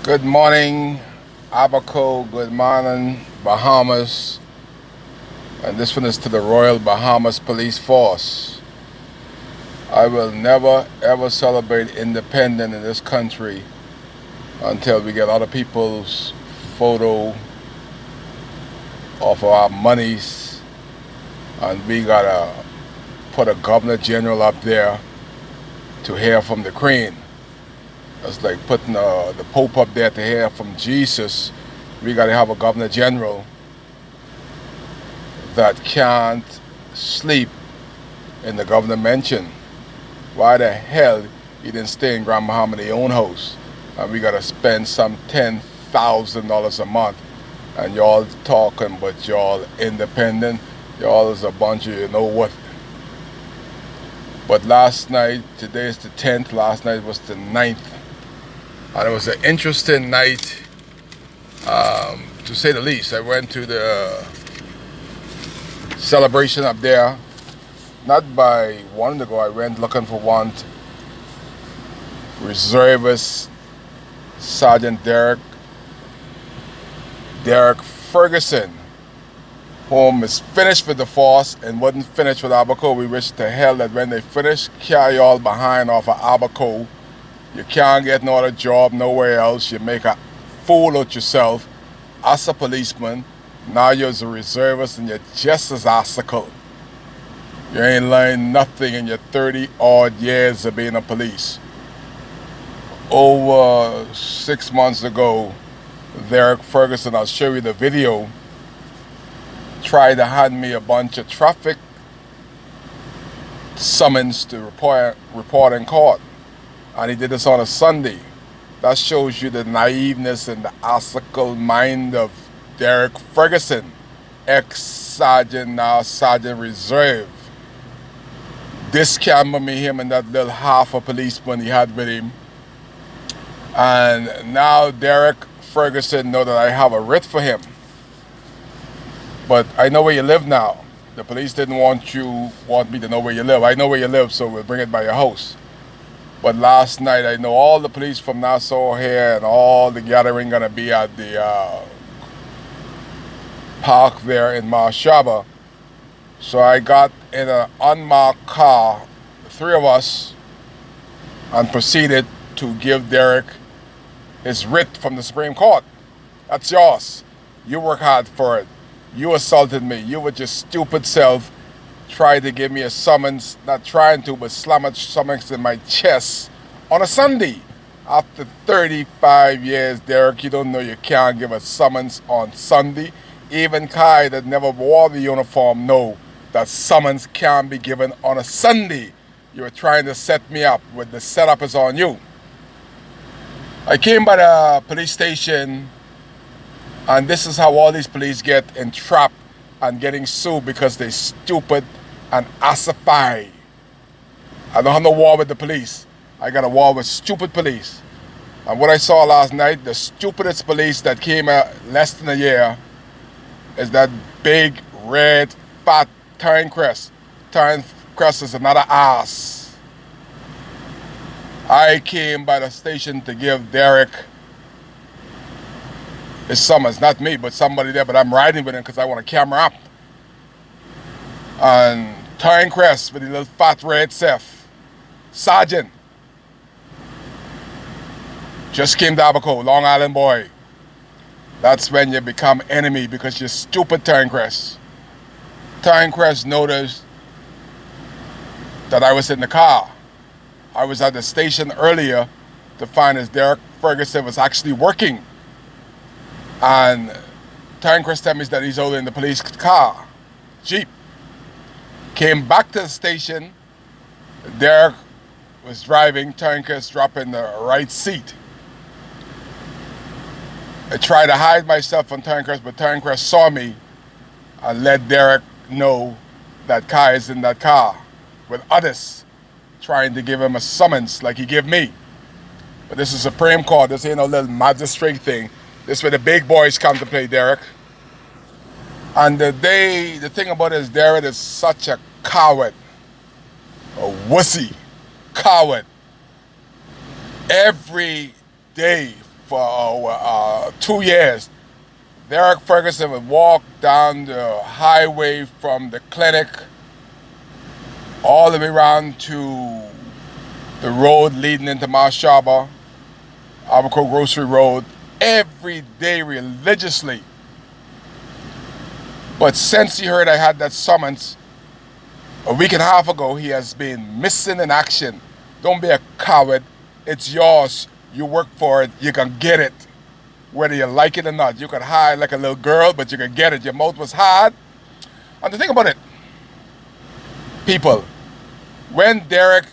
Good morning, Abaco. Good morning, Bahamas. And this one is to the Royal Bahamas Police Force. I will never ever celebrate independence in this country until we get other people's photo of our monies, and we gotta put a governor general up there to hear from the Queen. That's like putting the Pope up there to hear from Jesus. We gotta have a governor general that can't sleep in the governor mansion. Why the hell he didn't stay in Grand Bahama in their own house? And we gotta spend some $10,000 a month. And y'all talking, but y'all independent. Y'all is a bunch of you know what. But last night, today is the 10th, last night was the 9th. And it was an interesting night, to say the least. I went to the celebration up there. Not by wanting to go, I went looking for one. Reservist Sergeant Derek Ferguson, whom is finished with the force and wasn't finished with Abaco. We wish to hell that when they finish, carry all behind off of Abaco. You can't get no other job nowhere else. You make a fool of yourself as a policeman. Now you're a reservist and you're just as obstacle. You ain't learned nothing in your 30 odd years of being a police. Over 6 months ago, Derek Ferguson, I'll show you the video, tried to hand me a bunch of traffic summons to report in court. And he did this on a Sunday. That shows you the naiveness and the obstacle mind of Derek Ferguson, ex-sergeant, now sergeant reserve. Discamber me him and that little half a policeman he had with him. And now Derek Ferguson know that I have a writ for him. But I know where you live now. The police didn't want me to know where you live. I know where you live, so we'll bring it by your house. But last night, I know all the police from Nassau here and all the gathering gonna be at the park there in Marshaba. So I got in an unmarked car, the three of us, and proceeded to give Derek his writ from the Supreme Court. That's yours. You work hard for it. You assaulted me. You with your stupid self tried to give me a summons, not trying to, but slam a summons in my chest on a Sunday. After 35 years, Derek, you don't know you can't give a summons on Sunday. Even Kai, that never wore the uniform, know that summons can't be given on a Sunday. You were trying to set me up, but the setup is on you. I came by the police station, and this is how all these police get entrapped and getting sued because they stupid and ossify. I don't have no war with the police. I got a war with stupid police. And what I saw last night, the stupidest police that came out less than a year is that big, red, fat Turnquest. Turnquest is another ass. I came by the station to give Derek his summons. Not me, but somebody there, but I'm riding with him because I want a camera up. And Turnquest with the little fat red self. Sergeant. Just came to Abaco, Long Island boy. That's when you become enemy because you're stupid, Turnquest. Turnquest noticed that I was in the car. I was at the station earlier to find as Derek Ferguson was actually working. And Turnquest told me that he's over in the police car, Jeep. Came back to the station. Derek was driving, Turnquest dropped in the right seat. I tried to hide myself from Turnquest, but Turnquest saw me and let Derek know that Kai is in that car with others trying to give him a summons like he gave me. But this is Supreme Court. This ain't no little magistrate thing. This is where the big boys come to play, Derek. And the thing about it is Derek is such a coward. A wussy coward. Every day for 2 years. Derek Ferguson would walk down the highway from the clinic all the way around to the road leading into Mashaba, Abaco Grocery Road, every day religiously. But since he heard I had that summons a week and a half ago, he has been missing in action. Don't be a coward. It's yours. You work for it. You can get it. Whether you like it or not. You can hide like a little girl, but you can get it. Your mouth was hard. And to think about it, people, when Derek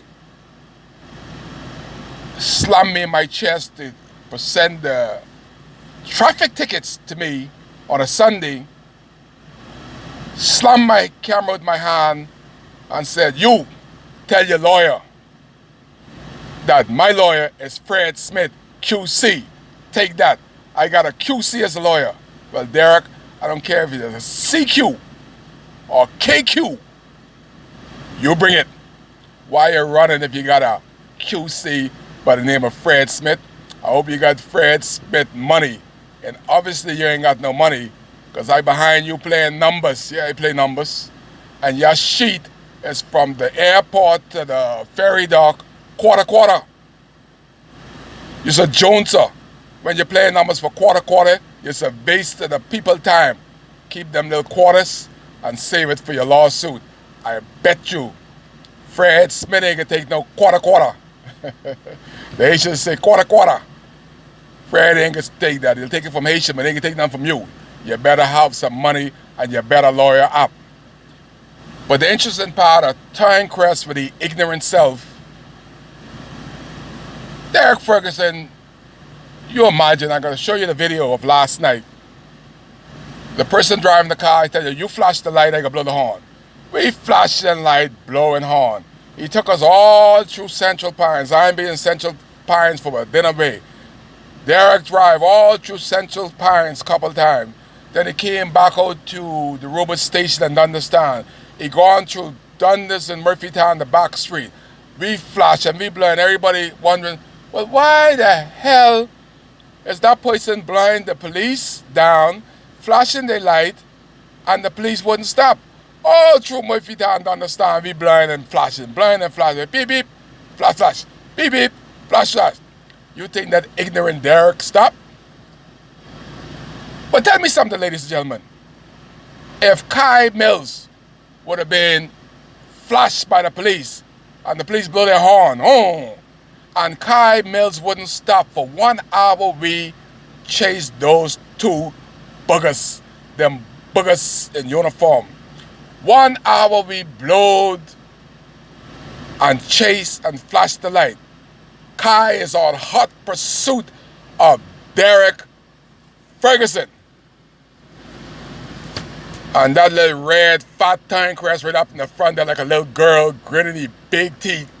slammed me in my chest to send the traffic tickets to me on a Sunday, slammed my camera with my hand and said, "You tell your lawyer that my lawyer is Fred Smith, QC. Take that. I got a QC as a lawyer." Well, Derek, I don't care if it's a CQ or KQ. You bring it. Why you running if you got a QC by the name of Fred Smith? I hope you got Fred Smith money. And obviously you ain't got no money because I behind you playing numbers. Yeah, I play numbers. And your sheet is from the airport to the ferry dock, quarter. You're a Joneser. When you play numbers for quarter, you're a waste of the people time. Keep them little quarters and save it for your lawsuit. I bet you Fred Smith ain't gonna take no quarter. The Haitians say quarter. Fred ain't gonna take that. He'll take it from Haitian, but he ain't gonna take none from you. You better have some money and you better lawyer up. But the interesting part of Turnecrest for the ignorant self, Derek Ferguson, you imagine, I'm gonna show you the video of last night. The person driving the car, I tell you flash the light, I gotta blow the horn. We flashing light, blowing horn. He took us all through Central Pines. I ain't been in Central Pines for a dinner way. Derek drive all through Central Pines couple times. Then he came back out to the robot station and Dunderstown. He gone through Dundas and Murphytown, the back street. We flash and we blow, and everybody wondering, well, why the hell is that person blowing the police down, flashing their light, and the police wouldn't stop? All through Murphytown, Dunderstown, we blowing and flashing, beep, beep, flash, beep, beep, flash. You think that ignorant Derek stop? But tell me something, ladies and gentlemen. If Kai Mills would have been flashed by the police and the police blow their horn, and Kai Mills wouldn't stop for 1 hour, we chased those two buggers, them buggers in uniform. 1 hour we blowed and chased and flashed the light. Kai is on hot pursuit of Derek Ferguson. And that little red fat Turnecrest right up in the front there like a little girl, gritting his big teeth.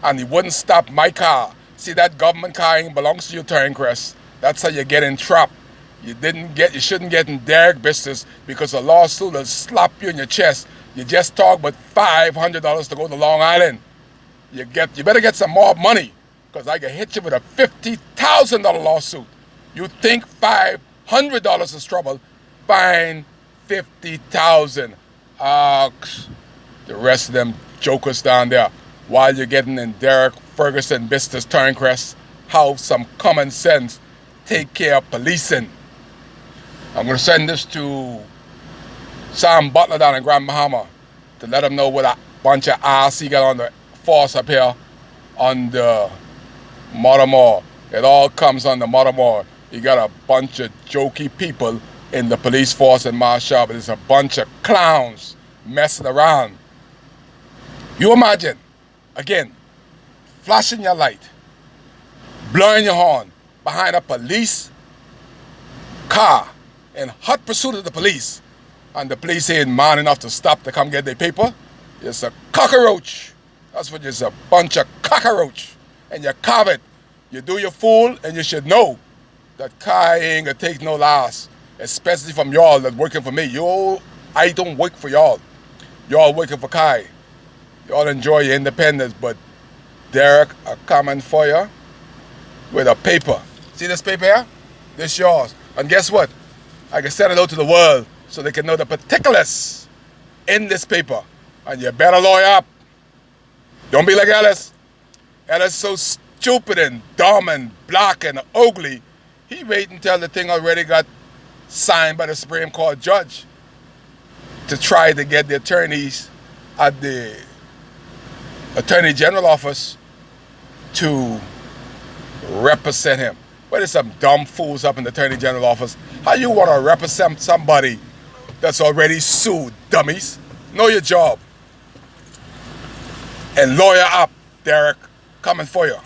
And he wouldn't stop my car. See, that government car ain't belongs to you, Turnecrest. That's how you get in trap. You shouldn't get in Derek business because a lawsuit will slap you in your chest. You just talk about $500 to go to Long Island. You better get some more money because I can hit you with a $50,000 lawsuit. You think $500 is trouble? Fine, $50,000. The rest of them jokers down there. While you're getting in Derek Ferguson business, Turnecrest, have some common sense. Take care of policing. I'm going to send this to Sam Butler down in Grand Bahama to let him know what a bunch of ass he got on the force up here on the Matamor. It all comes on the Matamor. You got a bunch of jokey people in the police force in Marshall, but there's a bunch of clowns messing around. You imagine, again, flashing your light, blowing your horn behind a police car in hot pursuit of the police, and the police ain't man enough to stop to come get their paper. It's a cockroach. That's what it's a bunch of cockroach. And you carve it. You do your fool, and you should know that Kai ain't gonna take no loss, especially from y'all that's working for me. I don't work for y'all. Y'all working for Kai. Y'all enjoy your independence, but Derek, a coming for you with a paper. See this paper here? This yours. And guess what? I can send it out to the world so they can know the particulars in this paper. And you better lawyer up. Don't be like Ellis. Ellis so stupid and dumb and black and ugly. He waited until the thing already got signed by the Supreme Court judge to try to get the attorneys at the Attorney General office to represent him. But there's some dumb fools up in the Attorney General office. How you want to represent somebody that's already sued, dummies? Know your job. And lawyer up, Derek. Coming for you.